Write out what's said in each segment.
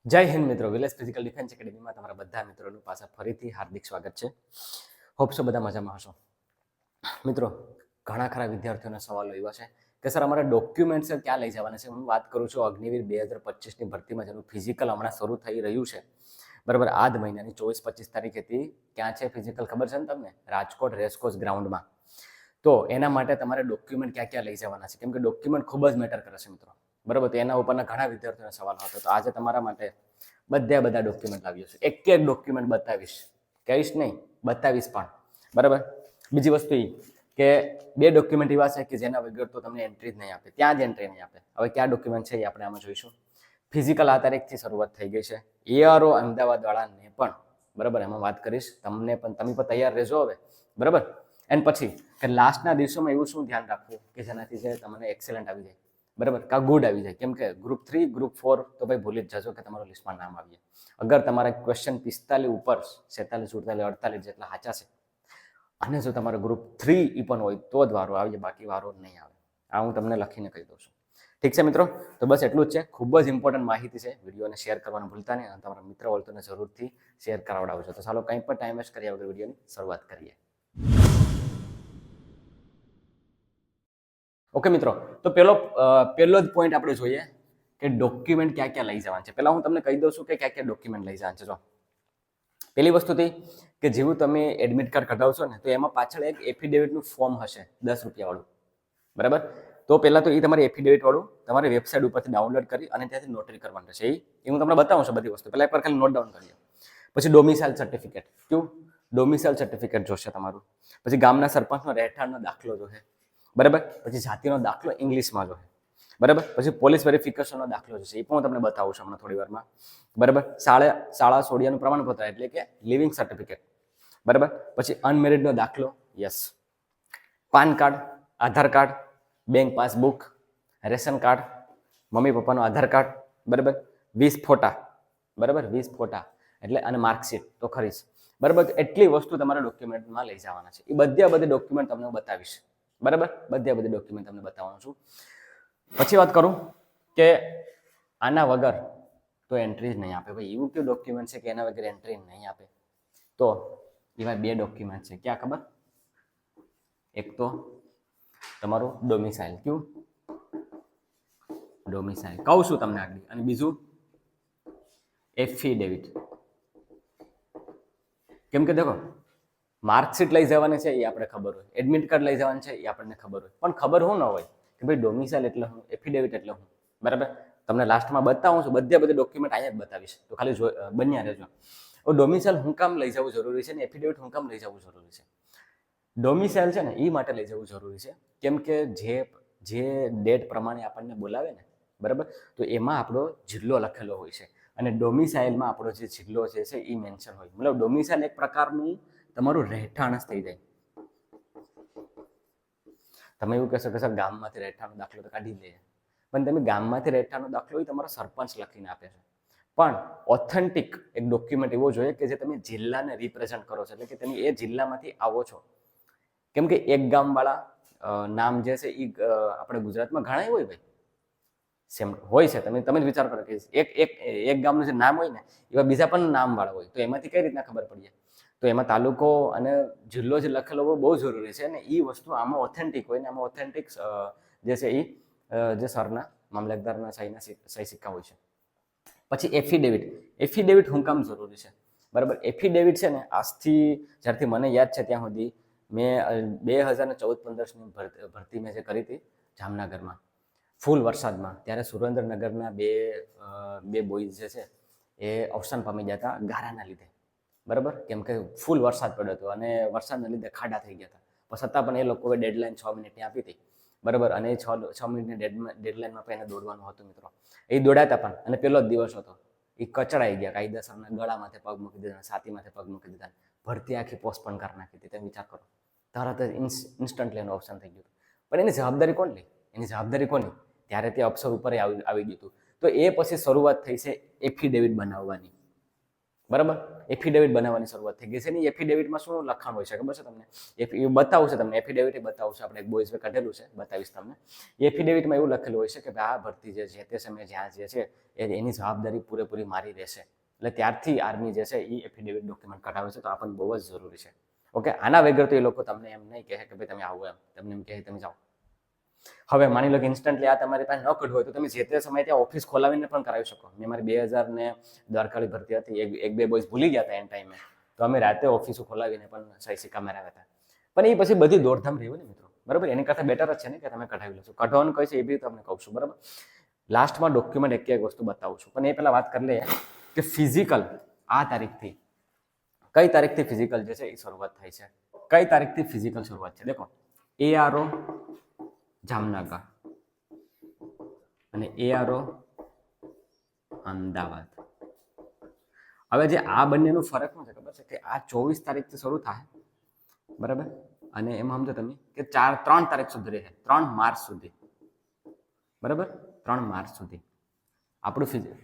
જય હિન્દ મિત્રો, village physical defence એકેડેમીમાં તમારા બધા મિત્રોનું પાછા ફરીથી હાર્દિક સ્વાગત છે. હોપ છો બધા મજામાં હશો. મિત્રો, ઘણા ખરા વિદ્યાર્થીઓના સવાલો એવા છે કે સર અમારા ડોક્યુમેન્ટ્સ ક્યાં લઈ જવાના છે. હું વાત કરું છું અગ્નિવીર 2025ની ભરતીમાં જેનું ફિઝિકલ હમણાં શરૂ થઈ રહ્યું છે, બરાબર. આ જ મહિનાની 24-25 તારીખેથી ક્યાં છે ફિઝિકલ ખબર છે ને તમને? રાજકોટ રેસકોર્સ ગ્રાઉન્ડમાં. તો એના માટે તમારે ડોક્યુમેન્ટ ક્યાં ક્યાં લઈ જવાના છે, કેમ કે ડોક્યુમેન્ટ ખૂબ જ મેટર કરે છે મિત્રો, બરાબર. તો એના ઉપરના ઘણા વિદ્યાર્થીઓના સવાલ હતો. તો આજે તમારા માટે બધા ડોક્યુમેન્ટ લાવ્યો છું. એક એક ડોક્યુમેન્ટ બતાવીશ, કહીશ નહીં, બતાવીશ પણ, બરાબર. બીજી વસ્તુ એ કે બે ડોક્યુમેન્ટ એવા છે કે જેના વગર તો તમને એન્ટ્રી જ નહીં આપે, ત્યાં જ એન્ટ્રી નહીં આપે. હવે કયા ડોક્યુમેન્ટ છે એ આપણે આમાં જોઈશું. ફિઝિકલ આ તારીખથી શરૂઆત થઈ ગઈ છે. એઆરઓ અમદાવાદ વાળાને પણ, બરાબર, એમાં વાત કરીશ. તમને પણ, તમે પણ તૈયાર રહેજો હવે, બરાબર. એન્ડ પછી કે લાસ્ટના દિવસોમાં એવું શું ધ્યાન રાખવું કે જેનાથી છે તમને એક્સેલન્ટ આવી જાય, બરાબર, કા ગુડ આવી જાય. કેમ કે ગ્રુપ 3 ગ્રુપ 4 તો ભાઈ ભૂલી જ જજો કે તમારો લિસ્ટમાં નામ આવી જાય. અગર તમારા ક્વેશ્ચન 45 ઉપર 47, 48, 48 જેટલા સાચા છે અને જો તમારો ગ્રુપ 3 એ પણ હોય તો જ વારો આવે, બાકી વારો નહીં આવે. આ હું તમને લખીને કહી દઉં છું. ઠીક છે મિત્રો, તો બસ એટલું જ છે. ખૂબ જ ઇમ્પોર્ટન્ટ માહિતી છે. વિડીયોને શેર કરવાનું ભૂલતા નહીં અને તમારા મિત્ર હોય તો જરૂરથી શેર કરાવડાવજો. તો ચાલો કંઈ પણ ટાઈમ વેસ્ટ કર્યા વગર વિડીયોની શરૂઆત કરીએ. ઓકે મિત્રો, તો પહેલો જ પોઈન્ટ આપણે જોઈએ કે ડોક્યુમેન્ટ ક્યાં ક્યાં લઈ જવાના છે. પહેલાં હું તમને કહી દઉં છું કે ક્યાં ક્યાં ડોક્યુમેન્ટ લઈ જવાના છે. જો પહેલી વસ્તુ થઈ કે જેવું તમે એડમિટ કાર્ડ કઢાવશો ને, તો એમાં પાછળ એક એફિડેવિટનું ફોર્મ હશે 10 રૂપિયાવાળું, બરાબર. તો પહેલાં તો એ તમારે એફિડેવિટવાળું તમારી વેબસાઇટ ઉપરથી ડાઉનલોડ કરી અને ત્યાંથી નોટરી કરવાનું રહેશે. એ હું તમને બતાવું છું બધી વસ્તુ. પહેલાં એકવાર ખાલી નોટ ડાઉન કરી લો. પછી ડોમિસાઇલ સર્ટિફિકેટ, કયું ડોમિસાઇલ સર્ટિફિકેટ જોશે તમારું. પછી ગામના સરપંચનો રહેઠાણનો દાખલો જોશે, બરાબર. પછી જાતિનો દાખલો ઇંગ્લિશમાં જોઈએ, બરાબર. પછી પોલીસ વેરિફિકેશનનો દાખલો જોશે, એ પણ હું તમને બતાવું છું હમણાં થોડી વારમાં, બરાબર. શાળા છોડ્યાનું પ્રમાણપત્ર એટલે કે લિવિંગ સર્ટિફિકેટ, બરાબર. પછી અનમેરિડનો દાખલો, yes. PAN card, Aadhaar card, bank passbook, ration card, મમ્મી પપ્પાનો આધાર કાર્ડ, બરાબર. 20 ફોટા, બરાબર, 20 ફોટા એટલે, અને માર્કશીટ તો ખરી જ, બરાબર. એટલી વસ્તુ તમારા ડોક્યુમેન્ટમાં લઈ જવાના છે. એ બધી ડોક્યુમેન્ટ તમને બતાવીશ, બરાબર. બધી ડોક્યુમેન્ટ તમને બતાવવાનું છું. પછી વાત કરું કે આના વગર તો એન્ટ્રી જ નહીં આપે. ભાઈ એવું કયું ડોક્યુમેન્ટ છે કે એના વગર એન્ટ્રી નહીં આપે? તો એવા બે ડોક્યુમેન્ટ છે. ક્યાં ખબર? એક તો તમારું ડોમિસાઇલ, કયું ડોમિસાઇલ કહું છું તમને આગળ, અને બીજું એફિડેવિટ. કેમ કે દેખો, માર્કશીટ લઈ જવાની છે એ આપણે ખબર હોય, એડમિટ કાર્ડ લઈ જવાનું છે એ આપણને ખબર હોય, પણ ખબર શું ન હોય કે ભાઈ ડોમિસાઇલ એટલે શું, એફિડેવિટ એટલે શું, બરાબર. તમને લાસ્ટમાં બતાવું છું, બધી ડોક્યુમેન્ટ અહીંયા જ બતાવીશ, તો ખાલી બન્યા રહેજો. ડોમિસાઇલ હું કામ લઈ જવું જરૂરી છે ને એફિડેવિટ હું કામ લઈ જવું જરૂરી છે? ડોમિસાઇલ છે ને એ માટે લઈ જવું જરૂરી છે કેમ કે જે ડેટ પ્રમાણે આપણને બોલાવે ને, બરાબર, તો એમાં આપણો જિલ્લો લખેલો હોય છે અને ડોમિસાઇલમાં આપણો જે જિલ્લો છે એ મેન્શન હોય. મતલબ ડોમિસાઇલ એક પ્રકારનું તમારું રહેઠાણ જ થઈ જાય. તમે એવું કહેશો કે સર ગામમાંથી રહેઠાણનો દાખલો તો કાઢી લે, પણ તમે ગામમાંથી રહેઠાણનો દાખલો એ તમારો સરપંચ લખીને આપે છે. પણ ઓથેન્ટિક એક ડોક્યુમેન્ટ એવો જોઈએ કે જે તમે જિલ્લાને રિપ્રેઝન્ટ કરો છો, એટલે કે તમે એ જિલ્લામાંથી આવો છો. કેમ કે એક ગામવાળા નામ જે છે એ આપણે ગુજરાતમાં ઘણા હોય ભાઈ, સેમ હોય છે. તમે જ વિચાર કરો કે એક ગામનું જે નામ હોય ને એવા બીજા પણ નામવાળા હોય, તો એમાંથી કઈ રીતના ખબર પડીએ? તો એમાં તાલુકો અને જિલ્લો જે લખેલો હોય બહુ જરૂરી છે અને એ વસ્તુ આમાં ઓથેન્ટિક હોય ને આમાં ઓથેન્ટિક જે છે એ જે સરના મામલતદારના સહી સિક્કા હોય છે. પછી એફિડેવિટ શું કામ જરૂરી છે, બરાબર? એફિડેવિટ છે ને આજથી જ્યારથી મને યાદ છે ત્યાં સુધી મેં 2014-15ની ભરતી મેં જે કરી હતી જામનગરમાં ફૂલ વરસાદમાં, ત્યારે સુરેન્દ્રનગરના બે બોયઝ જે છે એ અવસાન પામી ગયા હતા ગારાના લીધે, બરાબર. કેમ કે ફૂલ વરસાદ પડ્યો હતો અને વરસાદના લીધે ખાડા થઈ ગયા હતા, પણ છતાં પણ એ લોકોએ ડેડલાઇન 6 મિનિટની આપી હતી, બરાબર. અને એ 6 મિનિટની ડેડલાઇનમાં પણ એને દોડવાનું હતું મિત્રો. એ દોડાતા પણ, અને પહેલો જ દિવસ હતો, એ કચડાઈ ગયા કાયદેસરના, ગળામાંથી પગ મૂકી દીધા, છાતીમાંથી પગ મૂકી દીધા, ભરતી આખી પોસ્ટપોન કરી નાખી હતી. તમે વિચાર કરો, તરત જ ઇન્સ્ટન્ટલી એનું અવસાન થઈ ગયું. પણ એની જવાબદારી કોણ લે? એની જવાબદારી કોની? ત્યારે તે અફસર ઉપર આવી ગયું હતું. તો એ પછી શરૂઆત થઈ છે એફિડેવિટ બનાવવાની. બરાબર. એફિડેવિટ બનાવવાની શરૂઆત થઈ ગઈ છે. ને એફિડેવિટમાં શું લખાણ હોય છે ખબર છે તમને? એ બતાવું છે તમને, એફિડેવિટ બતાવું છે. આપણે એક બોયઝ કાઢેલું છે, બતાવીશ તમને. એફિડેવિટમાં એવું લખેલું હોય છે કે ભાઈ આ ભરતી જે તે સમયે જ્યાં જે છે એની જવાબદારી પૂરેપૂરી મારી રહેશે. એટલે ત્યારથી આર્મી જે છે એ એફિડેવિટ ડોક્યુમેન્ટ કઢાવે છે. તો આ પણ બહુ જ જરૂરી છે. ઓકે, આના વગર તો એ લોકો તમને એમ નહીં કહે કે ભાઈ તમે આવો, એમ તમને એમ કહે તમે જાઓ. હવે માની લો કે ઇન્સ્ટન્ટલી આ તમારી પાસે ન કઢવું હોય તો તમે જે તે સમયે ત્યાં ઓફિસ ખોલાવીને પણ કરાવી શકો. મેં મારી 2000 ને દ્વારકાળી ભરતી હતી, એક બે બોયઝ ભૂલી ગયા હતા એન ટાઈમે, તો અમે રાતે ઓફિસો ખોલાવીને પણ સહી સિક્કા મેળવ્યા હતા. પણ એ પછી બધી દોડધામ રહ્યું ને મિત્રો, બરાબર. એની કરતાં બેટર જ છે ને કે તમે કઢાવી લેશો. કઢાવવાનું કહે છે એ બી તમને કહું છું, બરાબર. લાસ્ટમાં ડોક્યુમેન્ટ એક વસ્તુ બતાવું છું, પણ એ પહેલાં વાત કરી લઈએ કે ફિઝિકલ આ તારીખથી, કઈ તારીખથી ફિઝિકલ જે છે એ શરૂઆત થાય છે. કઈ તારીખથી ફિઝિકલ શરૂઆત છે? દેખો, ARO જામનગર અને ARO અમદાવાદ. હવે જે આ બંનેનું ફરક શું છે ખબર છે? કે આ 24 તારીખથી શરૂ થાય, બરાબર, અને એમાં સમજો તમે કે 3 તારીખ સુધી રહે, 3 માર્ચ સુધી, બરાબર. 3 માર્ચ સુધી આપણું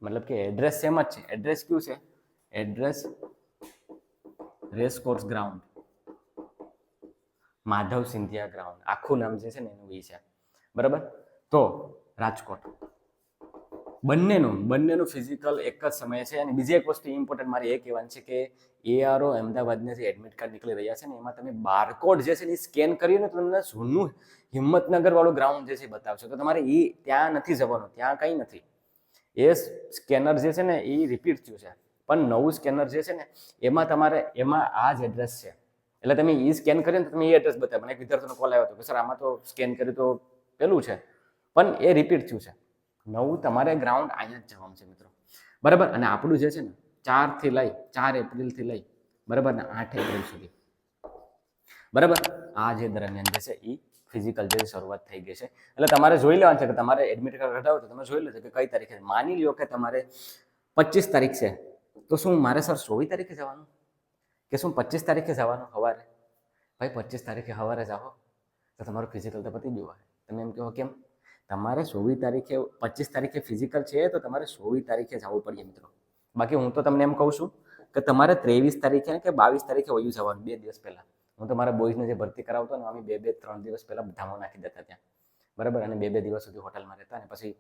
મતલબ કે એડ્રેસ સેમ જ છે. એડ્રેસ કયું છે? Address racecourse ground, Madhav Scindia ground, આખું નામ જે છે ને એનું એ છે, બરાબર. તો રાજકોટ, બંનેનું ફિઝિકલ એક જ સમયે છે. અને બીજી એક વસ્તુ ઇમ્પોર્ટન્ટ મારી એ કહેવાની છે કે ARO અમદાવાદને જે એડમિટ કાર્ડ નીકળી રહ્યા છે ને એમાં તમે બારકોડ જે છે એ સ્કેન કરીને તમને જૂનું હિંમતનગર વાળું ગ્રાઉન્ડ જે છે બતાવશે. તો તમારે એ ત્યાં નથી જવાનું, ત્યાં કંઈ નથી. એ સ્કેનર જે છે ને એ રિપીટ થયું છે, પણ નવું સ્કેનર જે છે ને એમાં આ જ એડ્રેસ છે. એટલે તમે એ સ્કેન કરીને તો તમે એ એડ્રેસ બતાવે. મને એક વિદ્યાર્થીનો કોલ આવ્યો હતો કે સર આમાં તો સ્કેન કર્યું તો પેલું છે, પણ એ રિપીટ થયું છે. નવું તમારે ગ્રાઉન્ડ અહીંયા જ જવાનું છે મિત્રો, બરાબર. અને આપણું જે છે ને 4 એપ્રિલથી લઈ બરાબર ને 8 એપ્રિલ સુધી, બરાબર, આ જે દરમિયાન જે છે એ ફિઝિકલ જે શરૂઆત થઈ ગઈ છે. એટલે તમારે જોઈ લેવાનું છે કે તમારે એડમિટ કાર્ડ કઢાવો તો તમે જોઈ લેજો કે કઈ તારીખે. માની લ્યો કે તમારે 25 તારીખ છે, તો શું મારે સર 24 તારીખે જવાનું કે શું 25 તારીખે જવાનું સવારે? ભાઈ 25 તારીખે સવારે જાઓ તો તમારું ફિઝિકલ તો પતી ગયું હોય. તમે એમ કહો કેમ? તમારે 24 તારીખે 25 તારીખે ફિઝિકલ છે તો તમારે 24 તારીખે જવું પડે મિત્રો. બાકી હું તો તમને એમ કહું છું કે તમારે 23 તારીખે કે 22 તારીખે વયું જવાનું, 2 દિવસ પહેલા. હું તો મારા બોયઝને જે ભરતી કરાવતો ને અમે 2-3 દિવસ પહેલા ધામો નાખી દેતા ત્યાં, બરાબર. અને 2 દિવસ સુધી હોટલમાં રહેતા અને પછી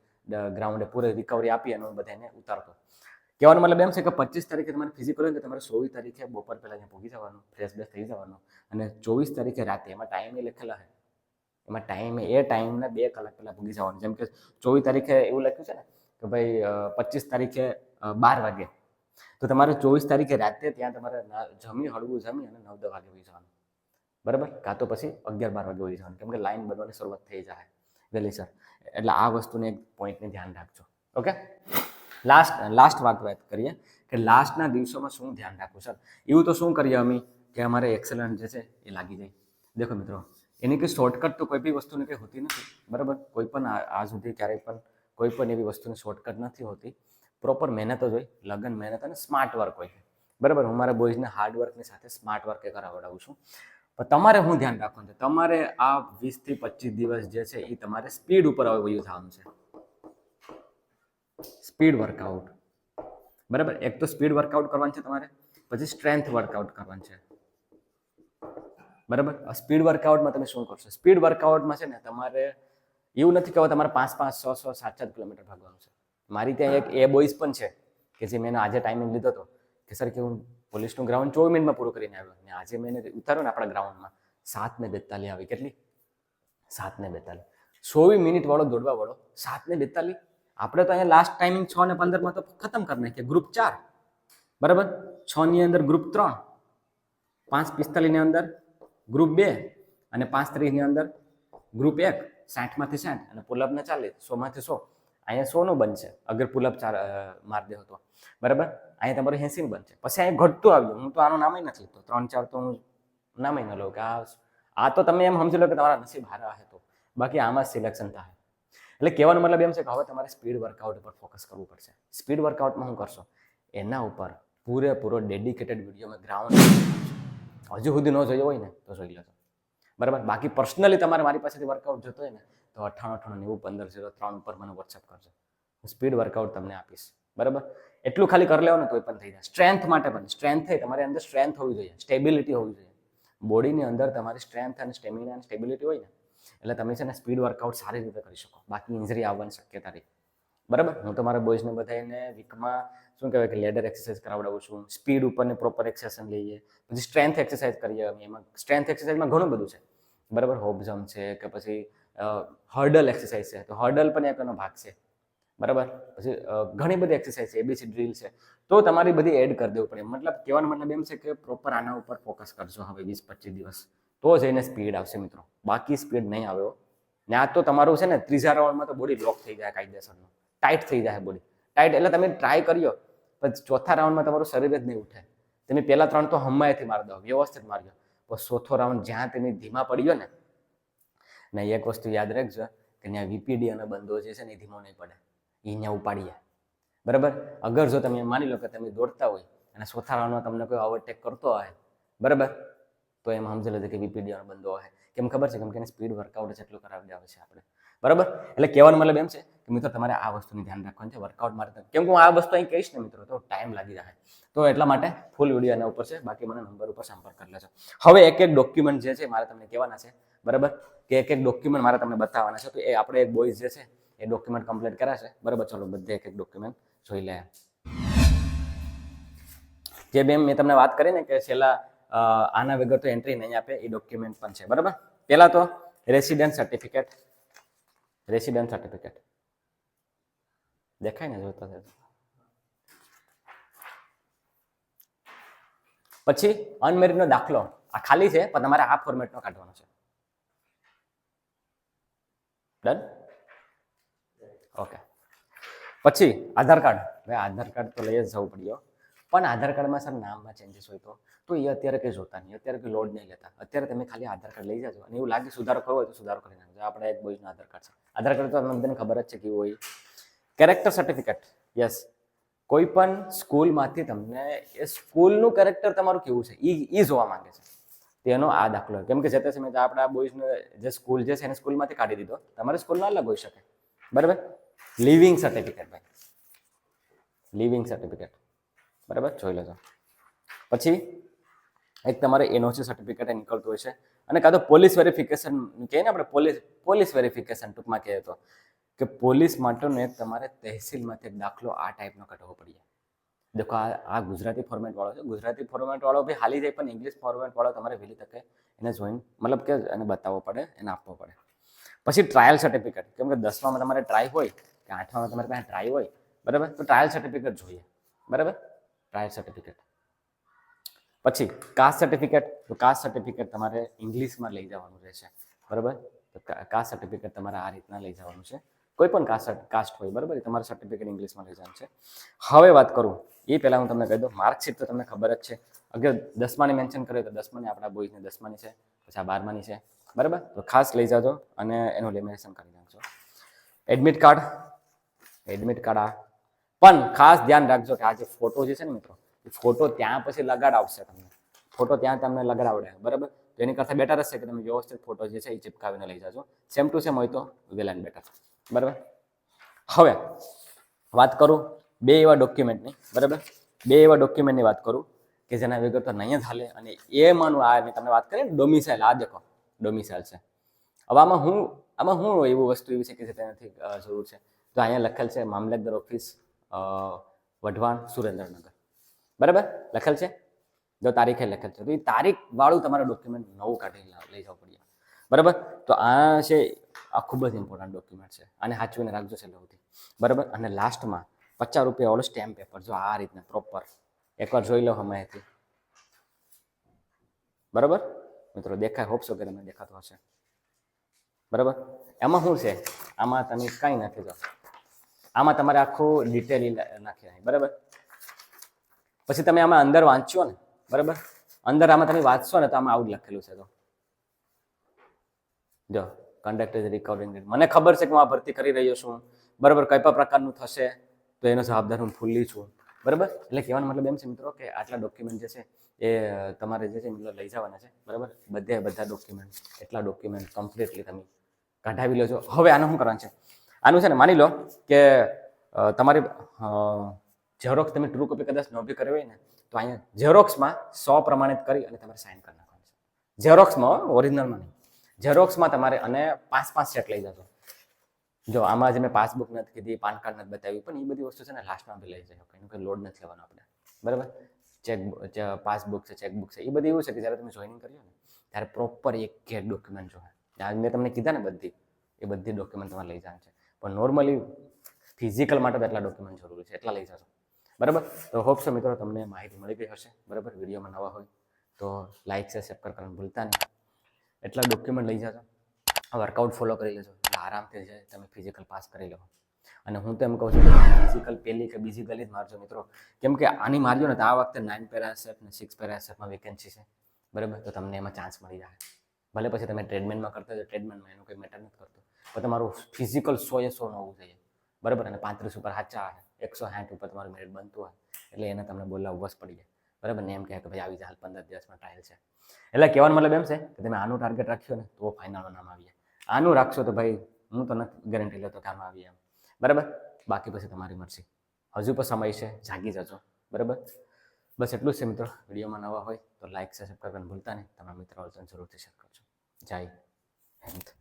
ગ્રાઉન્ડે પૂરી રિકવરી આપી અને હું બધાને ઉતારતો. કહેવાનો મતલબ એમ છે કે 25 તારીખે તમારે ફિઝિકલ હોય તો તમારે 24 તારીખે બપોર પહેલા ત્યાં પહોંચી જવાનું, ફ્રેશ થઈ જવાનું. અને 24 તારીખે રાતે, એમાં ટાઈમે લખેલા છે, એમાં ટાઈમના 2 કલાક પહેલા પૂગી જવાનું. જેમ કે 24 તારીખે એવું લખ્યું છે ને કે ભાઈ 25 તારીખે 12 વાગે, તો તમારે 24 તારીખે રાતે ત્યાં તમારે હળવું જમી અને 9-10 વાગે વહી જવાનું, બરાબર. કાં તો પછી 11-12 વાગે વહી જવાનું, કેમ કે લાઈન બનવાની શરૂઆત થઈ જાય વહેલી સર. એટલે આ વસ્તુને એક પોઈન્ટને ધ્યાન રાખજો. ઓકે, લાસ્ટ વાત કરીએ કે લાસ્ટના દિવસોમાં શું ધ્યાન રાખવું સર? એવું તો શું કરીએ અમે કે અમારે એક્સેલન્ટ જે છે એ લાગી જાય. દેખો મિત્રો, એની કંઈ શોર્ટકટ તો કોઈ બી વસ્તુની કંઈ હોતી નથી, બરાબર. કોઈ પણ આ સુધી ક્યારેય પણ કોઈ પણ એવી વસ્તુની શોર્ટકટ નથી હોતી. પ્રોપર મહેનત જ હોય, લગન મહેનત અને સ્માર્ટ વર્ક હોય, બરાબર. હું મારા બોયઝને હાર્ડ વર્કની સાથે સ્માર્ટ વર્ક એ કરાવડાવું છું. પણ તમારે શું ધ્યાન રાખવાનું છે? તમારે આ 20 થી 25 દિવસ જે છે એ તમારે સ્પીડ ઉપર વયું થવાનું છે. સ્પીડ વર્કઆઉટ, બરાબર. એક તો સ્પીડ વર્કઆઉટ કરવાનું છે તમારે, પછી સ્ટ્રેન્થ વર્કઆઉટ કરવાનું છે, બરાબર. સ્પીડ વર્કઆઉટમાં તમે શું કરશો? સ્પીડ વર્કઆઉટમાં છે ને તમારે એવું નથી કે તમારે 5-5, 6-6, 7-7 કિલોમીટર ભાગવાનું છે. મારી ત્યાં એક એ બોયઝ પણ છે કે જે મેં આજે ટાઈમિંગ લીધો હતો કે સર કે હું પોલીસનું ગ્રાઉન્ડ 24 મિનિટમાં પૂરું કરીને આવ્યો. અને આજે મેં ઉતાર્યો ને આપણા ગ્રાઉન્ડમાં 7:42 આવી. કેટલી? 7:42. 24 મિનિટ વાળો દોડવા વાળો 7:42. આપણે તો અહીંયા લાસ્ટ ટાઈમિંગ 6:15 તો ખતમ કરી નાખીએ. ગ્રુપ 4, બરાબર. 6 ની અંદર ગ્રુપ 3, 5:45 ની અંદર ગ્રુપ 2 અને 5:30 ની અંદર ગ્રુપ 1. 60 માંથી 60 અને પુલઅપ ને 40, 100 માંથી 100. અહીંયા 100 નું બનશે અગર પુલઅપ માર દે તો, બરાબર. અહીંયા તમારે 80 નું બનશે. પછી અહીંયા ઘટતું આવ્યું. હું તો આનું નામ નથી લીધો, 3-4 તો હું નામ ન લઉં કે આ તો તમે એમ સમજી લો કે તમારા નસીબ હારા હે. તો બાકી આમાં સિલેક્શન થાય. એટલે કહેવાનો મતલબ એમ છે કે હવે તમારે સ્પીડ વર્કઆઉટ ઉપર ફોકસ કરવું પડશે. સ્પીડ વર્કઆઉટમાં શું કરશો? એના ઉપર પૂરેપૂરો ડેડિકેટેડ વિડીયોમાં ગ્રાઉન્ડ હજુ સુધી ન જોયો હોય ને તો જોઈ લેજો, બરાબર. બાકી પર્સનલી તમારે મારી પાસેથી વર્કઆઉટ જોતો હોય ને તો 98 90 15 03 ઉપર મને વોટ્સઅપ કરજો. હું સ્પીડ વર્કઆઉટ તમને આપીશ, બરાબર. એટલું ખાલી કરી લેવો ને તોય પણ થઈ જાય. સ્ટ્રેન્થ માટે પણ સ્ટ્રેન્થ થઈ તમારી અંદર સ્ટ્રેન્થ હોવી જોઈએ, સ્ટેબિલિટી હોવી જોઈએ. બોડીની અંદર તમારી સ્ટ્રેન્થ અને સ્ટેમિના અને સ્ટેબિલિટી હોય ને એટલે તમે છે ને સ્પીડ વર્કઆઉટ સારી રીતે કરી શકો, બાકી ઇન્જરી આવવાની શક્યતા રહી. બરાબર. હું તો મારા બોયઝને બધાને વીકમાં શું કહેવાય કે લેડર એક્સરસાઇઝ કરાવડાવું છું, સ્પીડ ઉપરની પ્રોપર એક્સરસાઇઝ લઈએ, પછી સ્ટ્રેન્થ એક્સરસાઇઝ કરીએ અમે. એમાં સ્ટ્રેન્થ એક્સરસાઇઝમાં ઘણું બધું છે. બરાબર. હોપ જમ્પ છે કે પછી હર્ડલ એક્સરસાઇઝ છે, તો હર્ડલ પણ એક એનો ભાગ છે. બરાબર. પછી ઘણી બધી એક્સરસાઇઝ છે, એબીસી ડ્રીલ છે, તો તમારી બધી એડ કરી દેવું પડે. મતલબ કહેવાનો મતલબ એમ છે કે પ્રોપર આના ઉપર ફોકસ કરજો હવે 20-25 દિવસ, તો જઈને સ્પીડ આવશે મિત્રો, બાકી સ્પીડ નહીં આવ્યો. ને આ તો તમારું છે ને ત્રીજા રાઉન્ડમાં તો બોડી લોક થઈ જાય, કાયદેસરનું ટાઈટ થઈ જાય બોડી. ટાઈટ એટલે તમે ટ્રાય કર્યો પણ ચોથા રાઉન્ડમાં તમારું શરીર જ નહીં ઉઠે. તમે પહેલા 3 તો હમાયથી મારી દો, વ્યવસ્થિત માર્યો, પણ ચોથો રાઉન્ડ જ્યાં તમે ધીમા પડ્યો ને એક વસ્તુ યાદ રાખજો કે ત્યાં વીપીડી અને બંધો જે છે ને એ ધીમો નહીં પડે, એ ત્યાં ઉપાડીએ. બરાબર. અગર જો તમે માની લો કે તમે દોડતા હોય અને ચોથા રાઉન્ડમાં તમને કોઈ ઓવરટેક કરતો હોય, બરાબર, તો એમ સમજી લેજો કે વીપીડી અને બંધો હોય. કેમ ખબર છે? કેમ કે એને સ્પીડ વર્કઆઉટ જેટલું કરાવી દેવા છે આપણે. બરાબર. એટલે કહેવાનો મતલબ એમ છે કે મિત્રો તમારે આ વસ્તુની ધ્યાન રાખવાની છે વર્કઆઉટ માટે. કેમ કે હું આ વસ્તુ અહીં કહીશ ને મિત્રો તો ટાઈમ લાગી જાય, તો એટલા માટે ફૂલ વિડીયો એના ઉપર છે, બાકી મને નંબર ઉપર સંપર્ક કરી લેજો. હવે એક ડોક્યુમેન્ટ જે છે મારે તમને કહેવાના છે, બરાબર, કે એક ડોક્યુમેન્ટ મારે તમને બતાવવાના છે. તો એ આપણે એક બોયઝ જે છે એ ડોક્યુમેન્ટ કમ્પ્લીટ કર્યા છે. બરાબર. ચલો બધે એક ડોક્યુમેન્ટ જોઈ લે. જે બેન મેં તમને વાત કરી ને કે છેલ્લા આના વગર તો એન્ટ્રી નહીં આપે, એ ડોક્યુમેન્ટ પણ છે. બરાબર. પહેલા તો રેસિડેન્ટ સર્ટિફિકેટ દેખાય ને જોતા છે. પછી અનમેરિડનો દાખલો, આ ખાલી છે પણ તમારે આ ફોર્મેટનો કાઢવાનો છે. ડન? ઓકે. પછી આધાર કાર્ડ. ભાઈ આધાર કાર્ડ તો લઈ જ જવું પડ્યો, પણ આધાર કાર્ડમાં સર નામમાં ચેન્જીસ હોય તો એ અત્યારે કંઈ જોતા નહીં, અત્યારે કંઈ લોડ નહીં લેતા. અત્યારે તમે ખાલી આધાર કાર્ડ લઈ જાજો, અને એવું લાગે સુધારો કરવો હોય તો સુધારો કરી નાખજો. આપણે એક બોયનું આધાર કાર્ડ છે. આધાર કાર્ડ તો તમને ખબર જ છે કેવું હોય. Character certificate. યસ, કોઈ પણ સ્કૂલમાંથી તમને એ સ્કૂલનું કેરેક્ટર તમારું કેવું છે એ જોવા માંગે છે, તેનો આ દાખલો. કેમ કે જે તે સમયે આપણા બોયઝને જે સ્કૂલ જે છે એને સ્કૂલમાંથી કાઢી દીધો, તમારી સ્કૂલમાં અલગ હોઈ શકે. બરાબર. Leaving certificate. ભાઈ લિવિંગ સર્ટિફિકેટ, બરાબર, જોઈ લેજો. પછી એક તમારે એનઓસી સર્ટિફિકેટ નીકળતું હોય છે, અને કાં તો પોલીસ વેરિફિકેશન કહીએ ને આપણે, પોલીસ વેરિફિકેશન ટૂંકમાં કહીએ તો, કે પોલીસ માટેનો એક તમારે તહેસીલમાંથી એક દાખલો આ ટાઈપનો કાઢવો પડે. દેખો આ ગુજરાતી ફોર્મેટ વાળો છે. ગુજરાતી ફોર્મેટ વાળો બી હાલી જાય, પણ ઇંગ્લિશ ફોર્મેટ વાળો તમારે વહેલી તકે એને જોઈન મતલબ કે એને બતાવવો પડે, એને આપવો પડે. પછી ટ્રાયલ સર્ટિફિકેટ. કેમ કે 10મામાં તમારે ટ્રાય હોય કે 8મામાં તમારી પાસે ટ્રાય હોય, બરાબર, તો ટ્રાયલ સર્ટિફિકેટ જોઈએ. બરાબર. Trial certificate. પછી કાસ્ટ સર્ટિફિકેટ. તો કાસ્ટ સર્ટિફિકેટ તમારે ઇંગ્લિશમાં લઈ જવાનું રહેશે. બરાબર. તો કાસ્ટ સર્ટિફિકેટ તમારે આ રીતના લઈ જવાનું છે. કોઈ પણ કાસ્ટ હોય, બરાબર, એ તમારે સર્ટિફિકેટ ઇંગ્લિશમાં લઈ જવાનું છે. હવે વાત કરું એ પહેલાં હું તમને કહી દઉં, માર્કશીટ તો તમને ખબર જ છે. અગર 10માની મેન્શન કરે તો 10માની આપણા બોયઝની 10માની છે, પછી આ 12માની છે. બરાબર. તો ખાસ લઈ જાજો અને એનું લેમિનેશન કરી નાખજો. એડમિટ કાર્ડ આ પણ ખાસ ધ્યાન રાખજો કે આ જે ફોટો જે છે ને મિત્રો, એ ફોટો ત્યાં પછી લગાડાવશે તમને, ફોટો ત્યાં તમને લગાડાવડે. બરાબર. તો એની કરતાં બેટર હશે કે તમે વ્યવસ્થિત ફોટો જે છે એ ચિપકાવીને લઈ જાજો. સેમ ટુ સેમ હોય તો વેલ એન્ડ બેટર. બરાબર. હવે વાત કરું બે એવા ડોક્યુમેન્ટની. બરાબર. બે એવા ડોક્યુમેન્ટની વાત કરું કે જેના વગર તો નહીં જ હાલે, અને એમાંનું આ મેં તમને વાત કરી ને ડોમિસાઇલ. આ દેખો ડોમિસાઇલ છે. હવે આમાં હું એવું વસ્તુ એવી છે કે જે તેનાથી જરૂર છે. તો અહીંયા લખેલ છે મામલતદાર ઓફિસ, વઢવાણ, સુરેન્દ્રનગર. બરાબર લખેલ છે. જો તારીખે લખેલ છે, તો એ તારીખ વાળું તમારે ડોક્યુમેન્ટ નવું કાઢી લઈ જવું પડે. બરાબર. તો આ છે, આ ખૂબ જ ઇમ્પોર્ટન્ટ ડોક્યુમેન્ટ છે. આને સાચવીને રાખજો છેલ્લે સુધી. બરાબર. અને લાસ્ટમાં 50 રૂપિયા વાળો સ્ટેમ્પ પેપર. જો આ રીતના પ્રોપર એકવાર જોઈ લો હમણાંથી. બરાબર મિત્રો, દેખાય હોપ છો કે તમને દેખાતો હશે. બરાબર. એમાં શું છે, આમાં તમે કંઈ નથી જો, આમાં તમારે આખું ડિટેલ નાખી નાખી. બરાબર. પછી તમે આમાં અંદર વાંચો ને, બરાબર, અંદર આમાં તમે વાંચશો ને તો આમાં આવું લખેલું છે. તો જો કન્ડક્ટર રિકવરિંગ. મને ખબર છે કે હું આ ભરતી કરી રહ્યો છું, બરાબર, કઈ પણ પ્રકારનું થશે તો એનો જવાબદાર હું ફૂલ્લી છું. બરાબર. એટલે કહેવાનો મતલબ એમ છે મિત્રો કે આટલા ડોક્યુમેન્ટ જે છે એ તમારે જે છે મિત્રો લઈ જવાના છે. બરાબર. બધા ડોક્યુમેન્ટ, એટલા ડોક્યુમેન્ટ કમ્પ્લીટલી તમે કઢાવી લેજો. હવે આનું શું કરવાનું છે, આનું છે ને માની લો કે તમારી ઝેરોક્સ તમે ટ્રુ કોપી કદાચ ન બી કરવી હોય ને તો અહીંયા ઝેરોક્સમાં 100 પ્રમાણિત કરી અને તમારે સાઇન કરી નાખવાનું છે. ઝેરોક્સમાં ઓરિજિનલમાં નહીં. ઝેરોક્સમાં તમારે અને 5 સેટ લઈ જજો. જો આમાં જે મેં પાસબુક નથી કીધી, પાન કાર્ડ નથી બતાવ્યું, પણ એ બધી વસ્તુ છે ને લાસ્ટમાં બી લઈ જાય, એનું કંઈ લોડ નથી લેવાનો આપણે, બરાબર. પાસબુક છે, ચેકબુક છે, એ બધી એવું છે કે જ્યારે તમે જોઈનિંગ કર્યો ને ત્યારે પ્રોપર એક ડોક્યુમેન્ટ જોઈએ. મેં તમને કીધા ને એ બધી ડોક્યુમેન્ટ તમારે લઈ જવાનું છે. પણ નોર્મલી ફિઝિકલ માટે તો એટલા ડોક્યુમેન્ટ જરૂરી છે, એટલા લઈ જજો, બરાબર. તો હોપ છો મિત્રો તમને માહિતી મળી ગઈ હશે, બરાબર. વિડીયોમાં નવા હોય તો લાઇક છે, સબસ્ક્રાઈબ કરવાનું ભૂલતા નહીં. એટલા ડોક્યુમેન્ટ લઈ જજો, વર્કઆઉટ ફોલો કરી લેજો, એટલે આરામથી છે તમે ફિઝિકલ પાસ કરી લો. અને હું તો એમ કહું છું કે ફિઝિકલ પહેલી કે બીજી ગલી જ મારજો મિત્રો, કેમ કે આની મારજો ને તો આ વખતે 9 પેરા એસએફ ને 6 પેરા એસએફમાં વેકેન્સી છે, બરાબર. તો તમને એમાં ચાન્સ મળી જાય. ભલે પછી તમે ટ્રેડમેનમાં કરતા હોય તો ટ્રેડમેનમાં એનું કંઈ મેટર નથી કરતું, પણ તમારું ફિઝિકલ 100 હોવું જોઈએ, બરાબર. અને 35 ઉપર સાચા આવે, 160 ઉપર તમારું મેરિટ બનતું હોય એટલે એને તમને બોલાવવું જ પડી જાય, બરાબર. ને એમ કહે કે ભાઈ આવી જાય, 15 દિવસમાં ટ્રાયલ છે. એટલે કહેવાનો મતલબ એમ છે કે તમે આનું ટાર્ગેટ રાખ્યો ને તો ફાઇનલનું નામ આવી જાય. આનું રાખશો તો ભાઈ હું તો નથી ગેરંટી લેતો કે આમાં આવી એમ, બરાબર. બાકી પછી તમારી મરજી, હજુ પણ સમય છે, જાગી જજો, બરાબર. બસ એટલું જ છે મિત્રો. વિડીયોમાં નવા હોય તો લાઇક સબસ્ક્રાઈબ કરવાનું ભૂલતા નહીં. તમારા મિત્રો જરૂરથી શેર કરજો. જય હિન્દ.